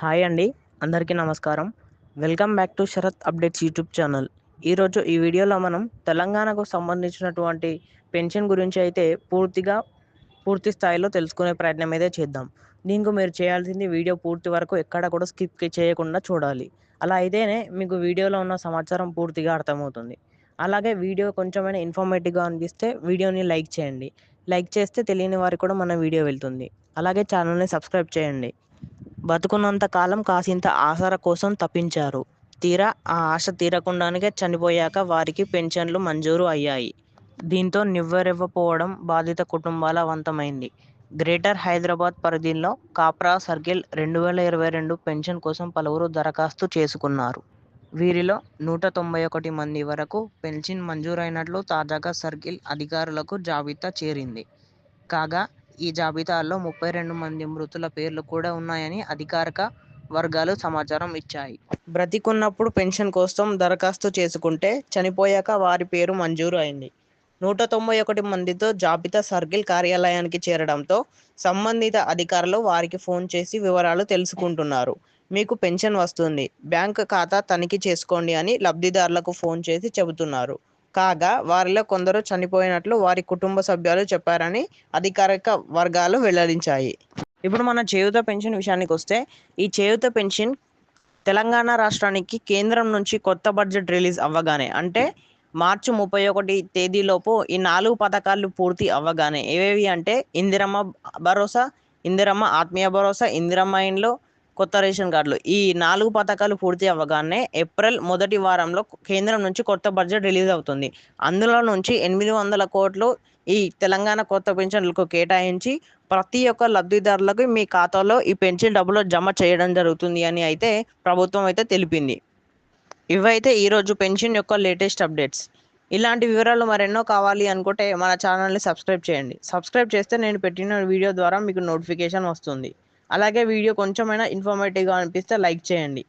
Hi అండి, అందరికీ నమస్కారం. Welcome back to Sharath updates YouTube channel. ఈరోజు ఈ వీడియోలో మనం తెలంగాణకు సంబంధించినటువంటి పెన్షన్ గురించి అయితే పూర్తి స్థాయిలో తెలుసుకునే ప్రయత్నం అయితే చేద్దాం. దీనికి మీరు చేయాల్సింది వీడియో పూర్తి వరకు ఎక్కడ కూడా స్కిప్ చేయకుండా చూడాలి. అలా అయితేనే మీకు వీడియోలో ఉన్న సమాచారం పూర్తిగా అర్థమవుతుంది. అలాగే వీడియో కొంచెమైనా ఇన్ఫర్మేటివ్గా అనిపిస్తే వీడియోని లైక్ చేయండి. లైక్ చేస్తే తెలియని వారికి కూడా మన వీడియో వెళ్తుంది. అలాగే ఛానల్ని సబ్స్క్రైబ్ చేయండి. బతుకున్నంత కాలం కాసింత ఆసర కోసం తప్పించారు. తీరా ఆ ఆశ తీరకుండానే చనిపోయాక వారికి పెన్షన్లు మంజూరు అయ్యాయి. దీంతో నివ్వెరపోవడం బాధిత కుటుంబాల వంతమైంది. గ్రేటర్ హైదరాబాద్ పరిధిలో కాప్రా సర్కిల్ 2022 పెన్షన్ కోసం పలువురు దరఖాస్తు చేసుకున్నారు. వీరిలో 191 మంది వరకు పెన్షన్ మంజూరైనట్లు తాజాగా సర్కిల్ అధికారులకు జాబితా చేరింది. కాగా ఈ జాబితాలో 32 మంది మృతుల పేర్లు కూడా ఉన్నాయని అధికారిక వర్గాలు సమాచారం ఇచ్చాయి. బ్రతికున్నప్పుడు పెన్షన్ కోసం దరఖాస్తు చేసుకుంటే చనిపోయాక వారి పేరు మంజూరు అయింది. 191 మందితో జాబితా సర్కిల్ కార్యాలయానికి చేరడంతో సంబంధిత అధికారులు వారికి ఫోన్ చేసి వివరాలు తెలుసుకుంటున్నారు. మీకు పెన్షన్ వస్తుంది, బ్యాంక్ ఖాతా తనిఖీ చేసుకోండి అని లబ్ధిదారులకు ఫోన్ చేసి చెబుతున్నారు. కాగా వారిలో కొందరు చనిపోయినట్లు వారి కుటుంబ సభ్యులు చెప్పారని అధికారిక వర్గాలు వెల్లడించాయి. ఇప్పుడు మన చేయూత పెన్షన్ విషయానికి వస్తే, ఈ చేయూత పెన్షన్ తెలంగాణ రాష్ట్రానికి కేంద్రం నుంచి కొత్త బడ్జెట్ రిలీజ్ అవ్వగానే, అంటే మార్చి 31 తేదీలోపు ఈ 4 పథకాలు పూర్తి అవ్వగానే, ఏవేవి అంటే ఇందిరమ్మ భరోసా, ఇందిరమ్మ ఆత్మీయ భరోసా, ఇందిరమ్మ ఇండ్లు, కొత్త రేషన్ కార్డులు, ఈ 4 పథకాలు పూర్తి అవ్వగానే ఏప్రిల్ మొదటి వారంలో కేంద్రం నుంచి కొత్త బడ్జెట్ రిలీజ్ అవుతుంది. అందులో నుంచి 800 కోట్లు ఈ తెలంగాణ కొత్త పెన్షన్లకు కేటాయించి ప్రతి ఒక్క లబ్ధిదారులకు మీ ఖాతాలో ఈ పెన్షన్ డబ్బులు జమ చేయడం జరుగుతుంది అని అయితే ప్రభుత్వం అయితే తెలిపింది. ఇవైతే ఈరోజు పెన్షన్ యొక్క లేటెస్ట్ అప్డేట్స్. ఇలాంటి వివరాలు మరెన్నో కావాలి అనుకుంటే మన ఛానల్ని సబ్స్క్రైబ్ చేయండి. సబ్స్క్రైబ్ చేస్తే నేను పెట్టిన వీడియో ద్వారా మీకు నోటిఫికేషన్ వస్తుంది. అలాగే వీడియో కొంచెమైనా ఇన్ఫర్మేటివ్గా అనిపిస్తే లైక్ చేయండి.